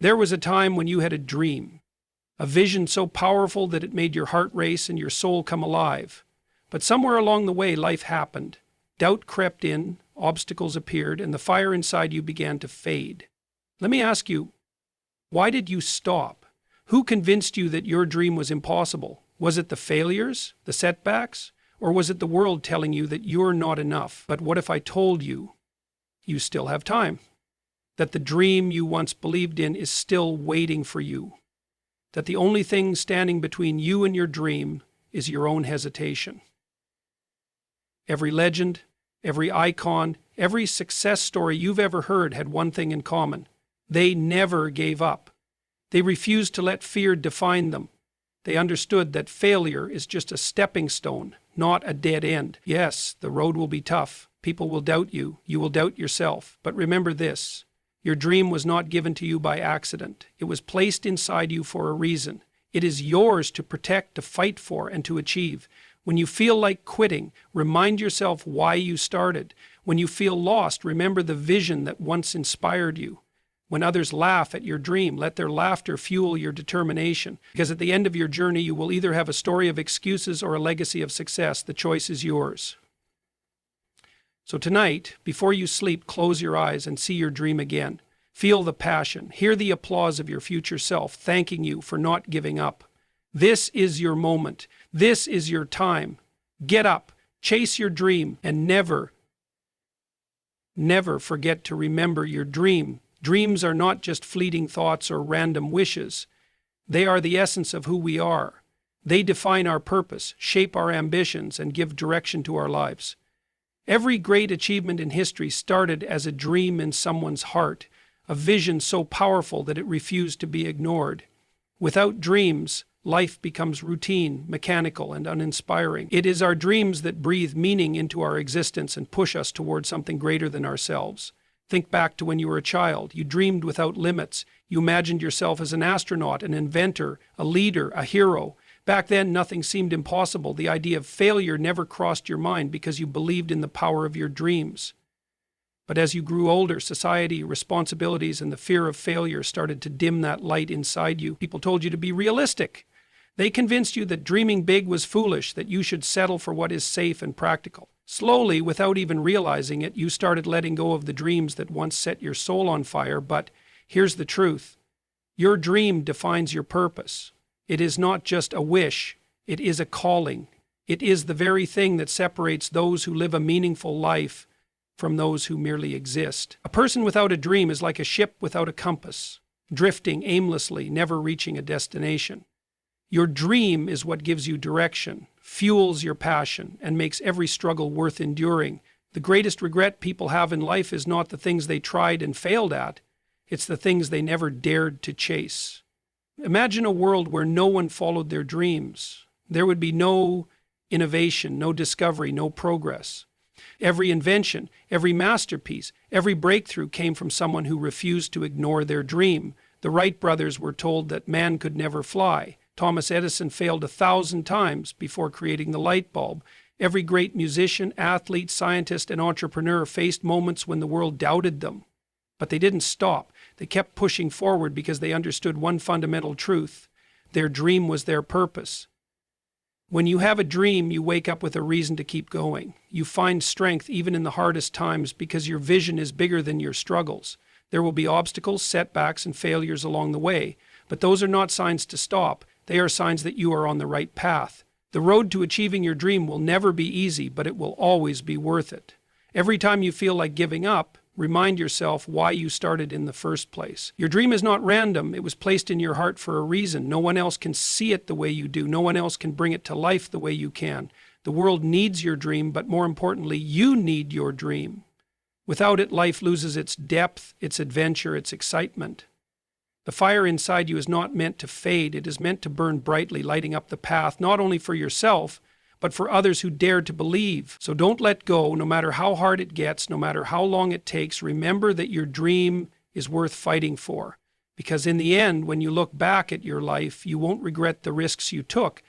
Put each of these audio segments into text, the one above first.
There was a time when you had a dream, a vision so powerful that it made your heart race and your soul come alive. But somewhere along the way, life happened. Doubt crept in, obstacles appeared, and the fire inside you began to fade. Let me ask you, why did you stop? Who convinced you that your dream was impossible? Was it the failures, the setbacks, or was it the world telling you that you're not enough? But what if I told you, you still have time? That the dream you once believed in is still waiting for you? That the only thing standing between you and your dream is your own hesitation? Every legend, every icon, every success story you've ever heard had one thing in common. They never gave up. They refused to let fear define them. They understood that failure is just a stepping stone, not a dead end. Yes, the road will be tough. People will doubt you. You will doubt yourself. But remember this, your dream was not given to you by accident. It was placed inside you for a reason. It is yours to protect, to fight for, and to achieve. When you feel like quitting, remind yourself why you started. When you feel lost, remember the vision that once inspired you. When others laugh at your dream, let their laughter fuel your determination. Because at the end of your journey, you will either have a story of excuses or a legacy of success. The choice is yours. So tonight, before you sleep, close your eyes and see your dream again. Feel the passion. Hear the applause of your future self, thanking you for not giving up. This is your moment. This is your time. Get up, chase your dream, and never forget to remember your dream. Dreams are not just fleeting thoughts or random wishes. They are the essence of who we are. They define our purpose, shape our ambitions, and give direction to our lives. Every great achievement in history started as a dream in someone's heart, a vision so powerful that it refused to be ignored. Without dreams, life becomes routine, mechanical, and uninspiring. It is our dreams that breathe meaning into our existence and push us towards something greater than ourselves. Think back to when you were a child. You dreamed without limits. You imagined yourself as an astronaut, an inventor, a leader, a hero. Back then, nothing seemed impossible. The idea of failure never crossed your mind because you believed in the power of your dreams. But as you grew older, society, responsibilities, and the fear of failure started to dim that light inside you. People told you to be realistic. They convinced you that dreaming big was foolish, that you should settle for what is safe and practical. Slowly, without even realizing it, you started letting go of the dreams that once set your soul on fire. But here's the truth. Your dream defines your purpose. It is not just a wish. It is a calling. It is the very thing that separates those who live a meaningful life from those who merely exist. A person without a dream is like a ship without a compass, drifting aimlessly, never reaching a destination. Your dream is what gives you direction, fuels your passion, and makes every struggle worth enduring. The greatest regret people have in life is not the things they tried and failed at. It's the things they never dared to chase. Imagine a world where no one followed their dreams. There would be no innovation, no discovery, no progress. Every invention, every masterpiece, every breakthrough came from someone who refused to ignore their dream. The Wright brothers were told that man could never fly. Thomas Edison failed 1,000 times before creating the light bulb. Every great musician, athlete, scientist, and entrepreneur faced moments when the world doubted them. But they didn't stop. They kept pushing forward because they understood one fundamental truth. Their dream was their purpose. When you have a dream, you wake up with a reason to keep going. You find strength even in the hardest times because your vision is bigger than your struggles. There will be obstacles, setbacks, and failures along the way, but those are not signs to stop. They are signs that you are on the right path. The road to achieving your dream will never be easy, but it will always be worth it. Every time you feel like giving up, remind yourself why you started in the first place. Your dream is not random. It was placed in your heart for a reason. No one else can see it the way you do. No one else can bring it to life the way you can. The world needs your dream, but more importantly, you need your dream. Without it, life loses its depth, its adventure, its excitement. The fire inside you is not meant to fade. It is meant to burn brightly, lighting up the path, not only for yourself, but for others who dare to believe. So don't let go, no matter how hard it gets, no matter how long it takes. Remember that your dream is worth fighting for. Because in the end, when you look back at your life, you won't regret the risks you took.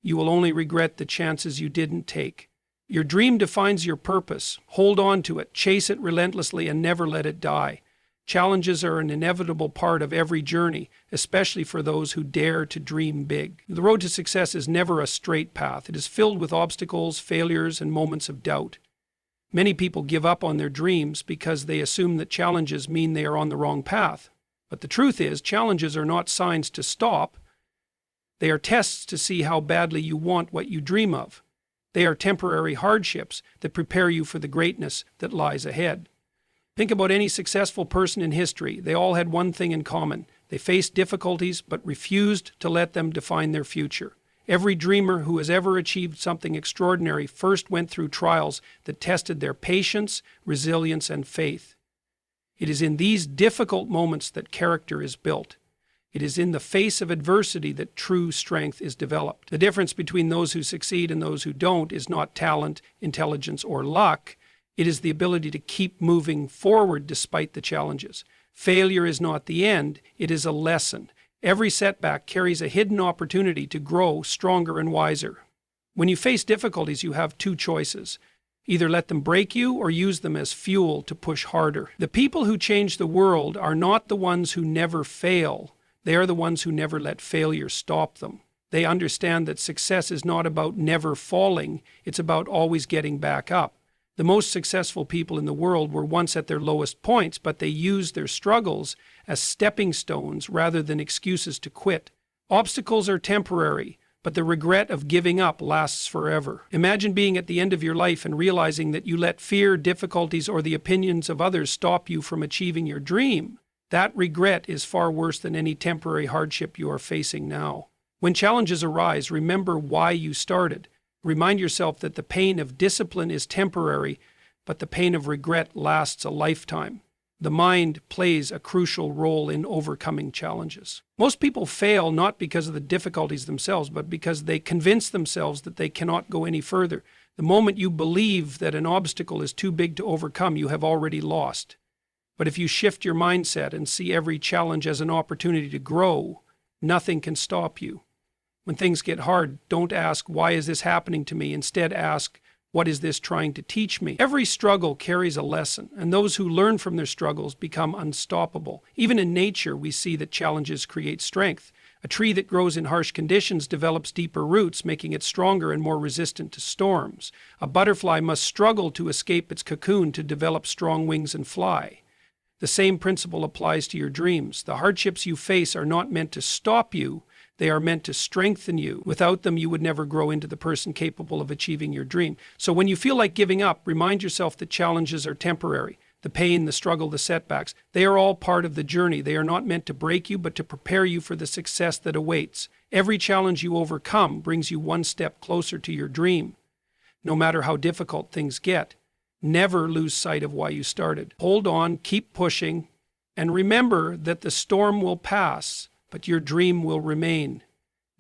You will only regret the chances you didn't take. Your dream defines your purpose. Hold on to it, chase it relentlessly, and never let it die. Challenges are an inevitable part of every journey, especially for those who dare to dream big. The road to success is never a straight path. It is filled with obstacles, failures, and moments of doubt. Many people give up on their dreams because they assume that challenges mean they are on the wrong path. But the truth is, challenges are not signs to stop. They are tests to see how badly you want what you dream of. They are temporary hardships that prepare you for the greatness that lies ahead. Think about any successful person in history. They all had one thing in common. They faced difficulties but refused to let them define their future. Every dreamer who has ever achieved something extraordinary first went through trials that tested their patience, resilience, and faith. It is in these difficult moments that character is built. It is in the face of adversity that true strength is developed. The difference between those who succeed and those who don't is not talent, intelligence, or luck. It is the ability to keep moving forward despite the challenges. Failure is not the end, it is a lesson. Every setback carries a hidden opportunity to grow stronger and wiser. When you face difficulties, you have two choices. Either let them break you or use them as fuel to push harder. The people who change the world are not the ones who never fail. They are the ones who never let failure stop them. They understand that success is not about never falling, it's about always getting back up. The most successful people in the world were once at their lowest points, but they used their struggles as stepping stones rather than excuses to quit. Obstacles are temporary, but the regret of giving up lasts forever. Imagine being at the end of your life and realizing that you let fear, difficulties, or the opinions of others stop you from achieving your dream. That regret is far worse than any temporary hardship you are facing now. When challenges arise, remember why you started. Remind yourself that the pain of discipline is temporary, but the pain of regret lasts a lifetime. The mind plays a crucial role in overcoming challenges. Most people fail not because of the difficulties themselves, but because they convince themselves that they cannot go any further. The moment you believe that an obstacle is too big to overcome, you have already lost. But if you shift your mindset and see every challenge as an opportunity to grow, nothing can stop you. When things get hard, don't ask, why is this happening to me? Instead, ask, what is this trying to teach me? Every struggle carries a lesson, and those who learn from their struggles become unstoppable. Even in nature, we see that challenges create strength. A tree that grows in harsh conditions develops deeper roots, making it stronger and more resistant to storms. A butterfly must struggle to escape its cocoon to develop strong wings and fly. The same principle applies to your dreams. The hardships you face are not meant to stop you. They are meant to strengthen you. Without them, you would never grow into the person capable of achieving your dream. So when you feel like giving up, remind yourself that challenges are temporary. The pain, the struggle, the setbacks, they are all part of the journey. They are not meant to break you, but to prepare you for the success that awaits. Every challenge you overcome brings you one step closer to your dream. No matter how difficult things get, never lose sight of why you started. Hold on, keep pushing, and remember that the storm will pass, but your dream will remain.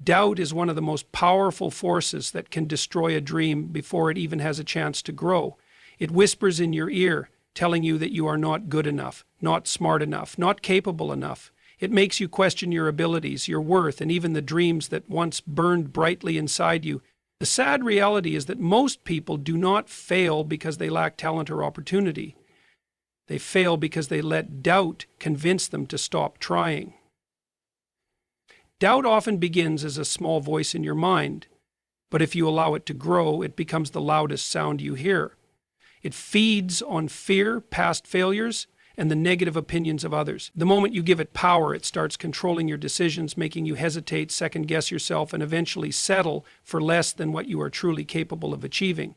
Doubt is one of the most powerful forces that can destroy a dream before it even has a chance to grow. It whispers in your ear, telling you that you are not good enough, not smart enough, not capable enough. It makes you question your abilities, your worth, and even the dreams that once burned brightly inside you. The sad reality is that most people do not fail because they lack talent or opportunity. They fail because they let doubt convince them to stop trying. Doubt often begins as a small voice in your mind, but if you allow it to grow, it becomes the loudest sound you hear. It feeds on fear, past failures, and the negative opinions of others. The moment you give it power, it starts controlling your decisions, making you hesitate, second-guess yourself, and eventually settle for less than what you are truly capable of achieving.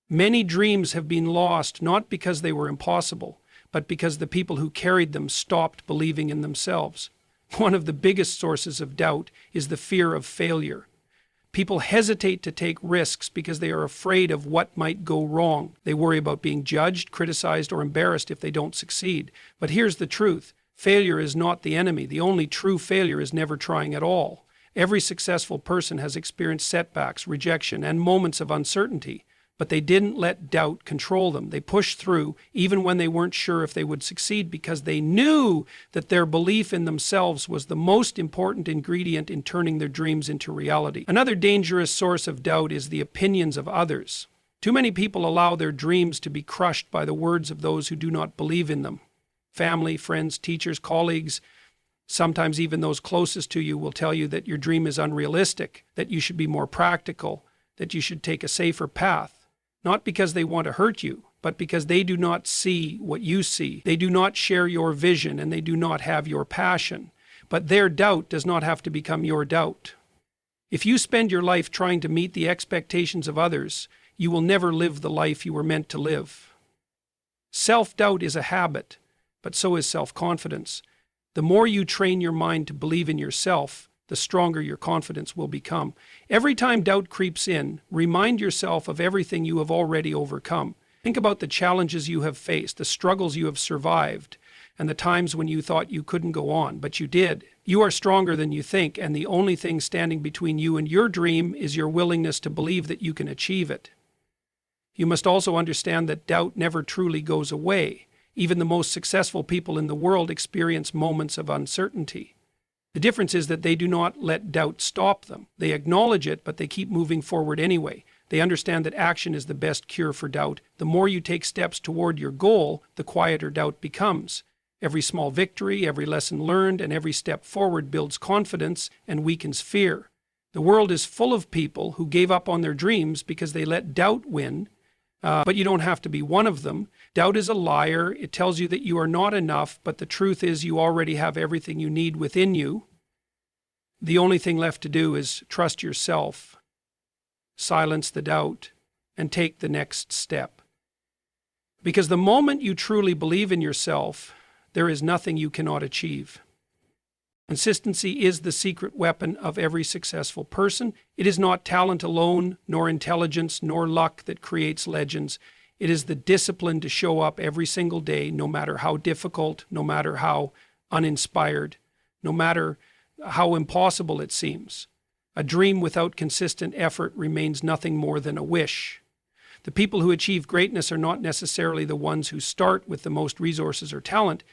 Many dreams have been lost not because they were impossible, but because the people who carried them stopped believing in themselves. One of the biggest sources of doubt is the fear of failure. People hesitate to take risks because they are afraid of what might go wrong. They worry about being judged, criticized, or embarrassed if they don't succeed. But here's the truth. Failure is not the enemy. The only true failure is never trying at all. Every successful person has experienced setbacks, rejection, and moments of uncertainty. But they didn't let doubt control them. They pushed through even when they weren't sure if they would succeed because they knew that their belief in themselves was the most important ingredient in turning their dreams into reality. Another dangerous source of doubt is the opinions of others. Too many people allow their dreams to be crushed by the words of those who do not believe in them. Family, friends, teachers, colleagues, sometimes even those closest to you will tell you that your dream is unrealistic, that you should be more practical, that you should take a safer path. Not because they want to hurt you, but because they do not see what you see. They do not share your vision, and they do not have your passion. But their doubt does not have to become your doubt. If you spend your life trying to meet the expectations of others, you will never live the life you were meant to live. Self-doubt is a habit, but so is self-confidence. The more you train your mind to believe in yourself, the stronger your confidence will become. Every time doubt creeps in, remind yourself of everything you have already overcome. Think about the challenges you have faced, the struggles you have survived, and the times when you thought you couldn't go on, but you did. You are stronger than you think, and the only thing standing between you and your dream is your willingness to believe that you can achieve it. You must also understand that doubt never truly goes away. Even the most successful people in the world experience moments of uncertainty. The difference is that they do not let doubt stop them. They acknowledge it, but they keep moving forward anyway. They understand that action is the best cure for doubt. The more you take steps toward your goal, the quieter doubt becomes. Every small victory, every lesson learned, and every step forward builds confidence and weakens fear. The world is full of people who gave up on their dreams because they let doubt win. But you don't have to be one of them. Doubt is a liar. It tells you that you are not enough, but the truth is you already have everything you need within you. The only thing left to do is trust yourself, silence the doubt, and take the next step. Because the moment you truly believe in yourself, there is nothing you cannot achieve. Consistency is the secret weapon of every successful person. It is not talent alone, nor intelligence, nor luck that creates legends. It is the discipline to show up every single day, no matter how difficult, no matter how uninspired, no matter how impossible it seems. A dream without consistent effort remains nothing more than a wish. The people who achieve greatness are not necessarily the ones who start with the most resources or talent.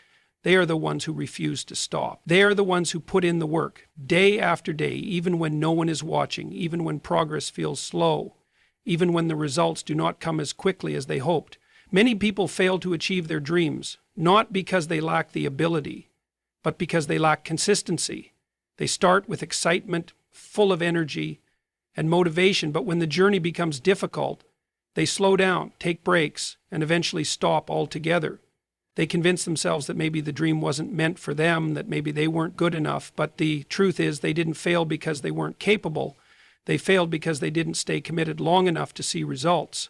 They are the ones who refuse to stop. They are the ones who put in the work, day after day, even when no one is watching, even when progress feels slow, even when the results do not come as quickly as they hoped. Many people fail to achieve their dreams, not because they lack the ability, but because they lack consistency. They start with excitement, full of energy and motivation, but when the journey becomes difficult, they slow down, take breaks, and eventually stop altogether. They convince themselves that maybe the dream wasn't meant for them, that maybe they weren't good enough, but the truth is they didn't fail because they weren't capable. They failed because they didn't stay committed long enough to see results.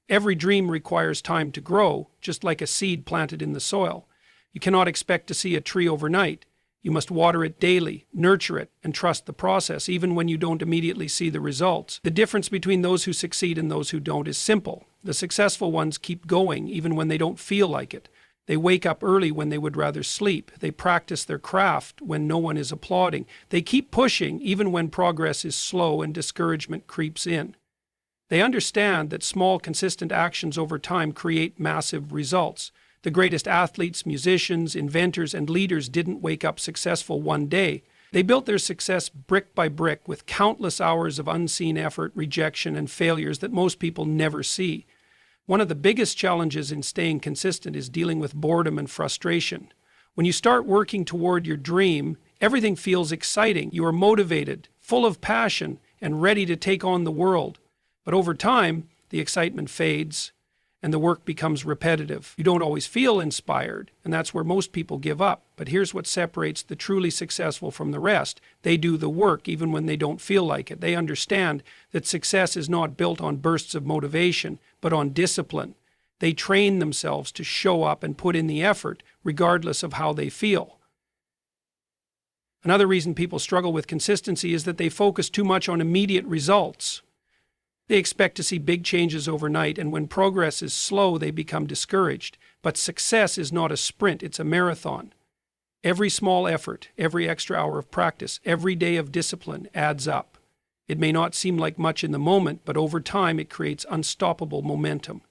Every dream requires time to grow, just like a seed planted in the soil. You cannot expect to see a tree overnight. You must water it daily, nurture it, and trust the process, even when you don't immediately see the results. The difference between those who succeed and those who don't is simple. The successful ones keep going even when they don't feel like it. They wake up early when they would rather sleep. They practice their craft when no one is applauding. They keep pushing even when progress is slow and discouragement creeps in. They understand that small, consistent actions over time create massive results. The greatest athletes, musicians, inventors, and leaders didn't wake up successful one day. They built their success brick by brick with countless hours of unseen effort, rejection, and failures that most people never see. One of the biggest challenges in staying consistent is dealing with boredom and frustration. When you start working toward your dream, everything feels exciting. You are motivated, full of passion, and ready to take on the world. But over time, the excitement fades and the work becomes repetitive. You don't always feel inspired, and that's where most people give up. But here's what separates the truly successful from the rest. They do the work even when they don't feel like it. They understand that success is not built on bursts of motivation, but on discipline. They train themselves to show up and put in the effort, regardless of how they feel. Another reason people struggle with consistency is that they focus too much on immediate results. They expect to see big changes overnight, and when progress is slow, they become discouraged. But success is not a sprint, it's a marathon. Every small effort, every extra hour of practice, every day of discipline adds up. It may not seem like much in the moment, but over time it creates unstoppable momentum.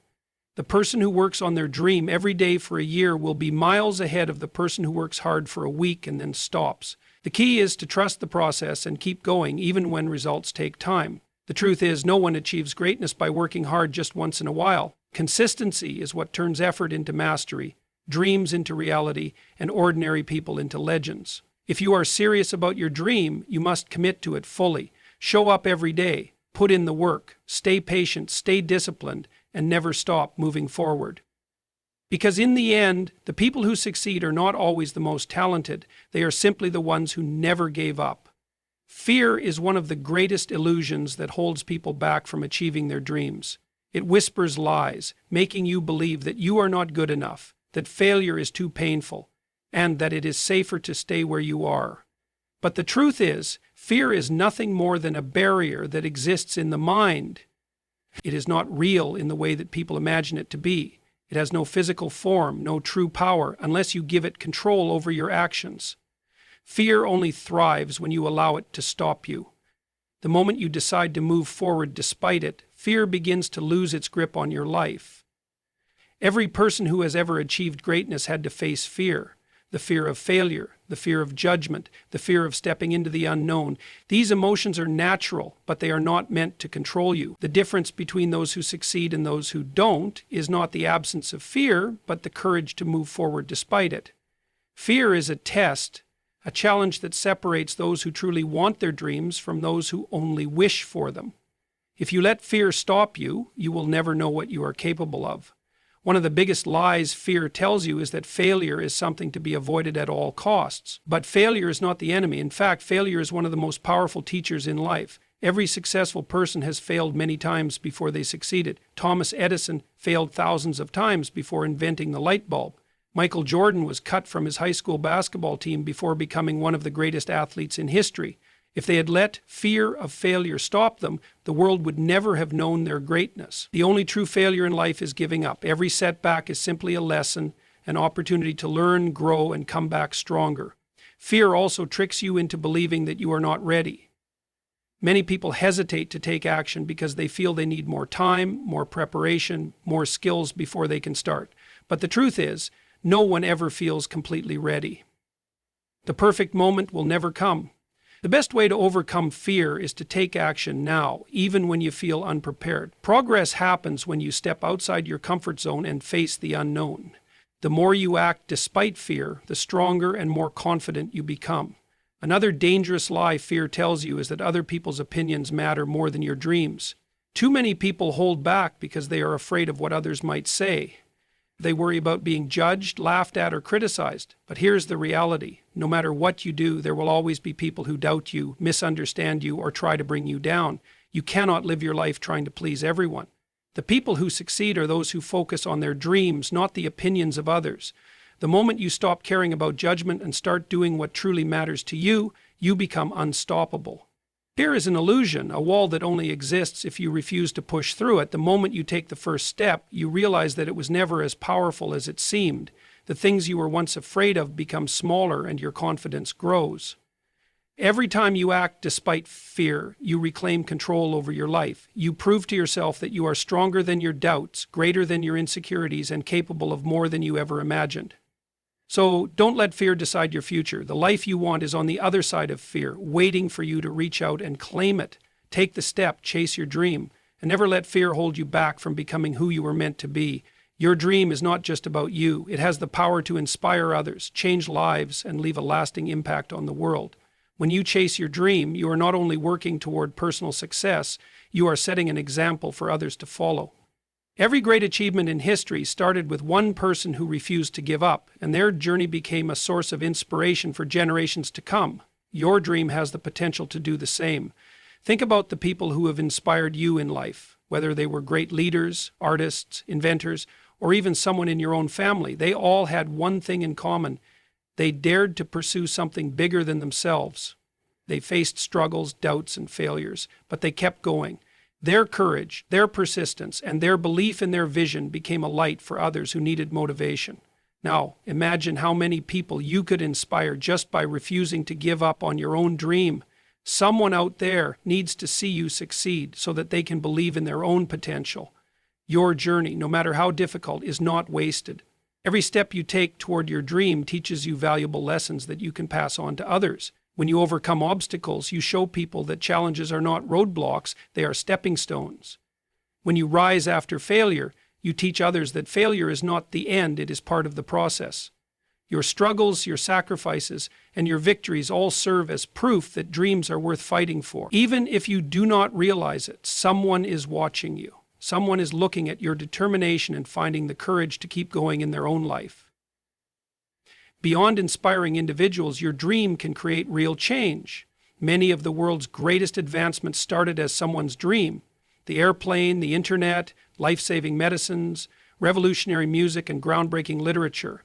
The person who works on their dream every day for a year will be miles ahead of the person who works hard for a week and then stops. The key is to trust the process and keep going even when results take time. The truth is, no one achieves greatness by working hard just once in a while. Consistency is what turns effort into mastery, dreams into reality, and ordinary people into legends. If you are serious about your dream, you must commit to it fully. Show up every day, put in the work, stay patient, stay disciplined, and never stop moving forward. Because in the end, the people who succeed are not always the most talented. They are simply the ones who never gave up. Fear is one of the greatest illusions that holds people back from achieving their dreams. It whispers lies, making you believe that you are not good enough, that failure is too painful, and that it is safer to stay where you are. But the truth is, fear is nothing more than a barrier that exists in the mind. It is not real in the way that people imagine it to be. It has no physical form, no true power, unless you give it control over your actions. Fear only thrives when you allow it to stop you. The moment you decide to move forward despite it, fear begins to lose its grip on your life. Every person who has ever achieved greatness had to face fear. The fear of failure, the fear of judgment, the fear of stepping into the unknown. These emotions are natural, but they are not meant to control you. The difference between those who succeed and those who don't is not the absence of fear, but the courage to move forward despite it. Fear is a test, a challenge that separates those who truly want their dreams from those who only wish for them. If you let fear stop you, you will never know what you are capable of. One of the biggest lies fear tells you is that failure is something to be avoided at all costs. But failure is not the enemy. In fact, failure is one of the most powerful teachers in life. Every successful person has failed many times before they succeeded. Thomas Edison failed thousands of times before inventing the light bulb. Michael Jordan was cut from his high school basketball team before becoming one of the greatest athletes in history. If they had let fear of failure stop them, the world would never have known their greatness. The only true failure in life is giving up. Every setback is simply a lesson, an opportunity to learn, grow, and come back stronger. Fear also tricks you into believing that you are not ready. Many people hesitate to take action because they feel they need more time, more preparation, more skills before they can start. But the truth is, no one ever feels completely ready. The perfect moment will never come. The best way to overcome fear is to take action now, even when you feel unprepared. Progress happens when you step outside your comfort zone and face the unknown. The more you act despite fear, the stronger and more confident you become. Another dangerous lie fear tells you is that other people's opinions matter more than your dreams. Too many people hold back because they are afraid of what others might say. They worry about being judged, laughed at, or criticized. But here's the reality. No matter what you do, there will always be people who doubt you, misunderstand you, or try to bring you down. You cannot live your life trying to please everyone. The people who succeed are those who focus on their dreams, not the opinions of others. The moment you stop caring about judgment and start doing what truly matters to you, you become unstoppable. Fear is an illusion, a wall that only exists if you refuse to push through it. The moment you take the first step, you realize that it was never as powerful as it seemed. The things you were once afraid of become smaller and your confidence grows. Every time you act despite fear, you reclaim control over your life. You prove to yourself that you are stronger than your doubts, greater than your insecurities, and capable of more than you ever imagined. So don't let fear decide your future. The life you want is on the other side of fear, waiting for you to reach out and claim it. Take the step, chase your dream, and never let fear hold you back from becoming who you were meant to be. Your dream is not just about you. It has the power to inspire others, change lives, and leave a lasting impact on the world. When you chase your dream, you are not only working toward personal success, you are setting an example for others to follow. Every great achievement in history started with one person who refused to give up, and their journey became a source of inspiration for generations to come. Your dream has the potential to do the same. Think about the people who have inspired you in life, whether they were great leaders, artists, inventors, or even someone in your own family. They all had one thing in common. They dared to pursue something bigger than themselves. They faced struggles, doubts, and failures, but they kept going. Their courage, their persistence, and their belief in their vision became a light for others who needed motivation. Now, imagine how many people you could inspire just by refusing to give up on your own dream. Someone out there needs to see you succeed so that they can believe in their own potential. Your journey, no matter how difficult, is not wasted. Every step you take toward your dream teaches you valuable lessons that you can pass on to others. When you overcome obstacles, you show people that challenges are not roadblocks, they are stepping stones. When you rise after failure, You teach others that failure is not the end, it is part of the process. Your struggles, your sacrifices, and your victories all serve as proof that dreams are worth fighting for. Even if you do not realize it, someone is watching you. Someone is looking at your determination and finding the courage to keep going in their own life. Beyond inspiring individuals, your dream can create real change. Many of the world's greatest advancements started as someone's dream. The airplane, the internet, life-saving medicines, revolutionary music, and groundbreaking literature.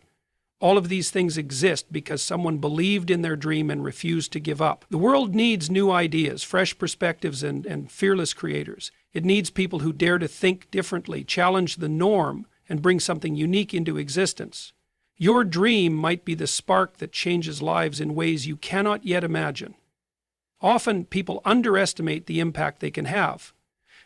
All of these things exist because someone believed in their dream and refused to give up. The world needs new ideas, fresh perspectives, and fearless creators. It needs people who dare to think differently, challenge the norm, and bring something unique into existence. Your dream might be the spark that changes lives in ways you cannot yet imagine. Often, people underestimate the impact they can have.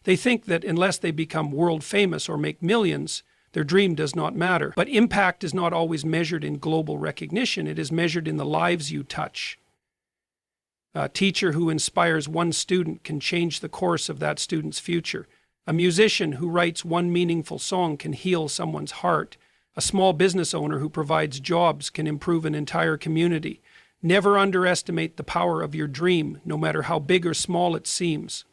They think that unless they become world famous or make millions, their dream does not matter. But impact is not always measured in global recognition. It is measured in the lives you touch. A teacher who inspires one student can change the course of that student's future. A musician who writes one meaningful song can heal someone's heart. A small business owner who provides jobs can improve an entire community. Never underestimate the power of your dream, no matter how big or small it seems.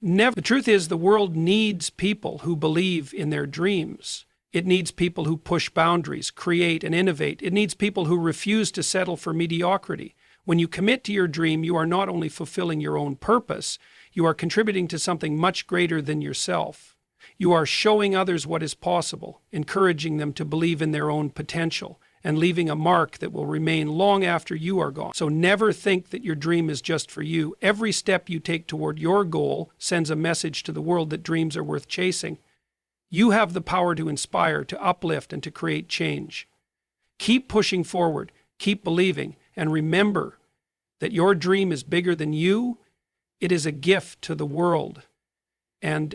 The truth is, the world needs people who believe in their dreams. It needs people who push boundaries, create, and innovate. It needs people who refuse to settle for mediocrity. When you commit to your dream, you are not only fulfilling your own purpose, you are contributing to something much greater than yourself. You are showing others what is possible, encouraging them to believe in their own potential, and leaving a mark that will remain long after you are gone. So never think that your dream is just for you. Every step you take toward your goal sends a message to the world that dreams are worth chasing. You have the power to inspire, to uplift, and to create change. Keep pushing forward, keep believing, and remember that your dream is bigger than you. It is a gift to the world. And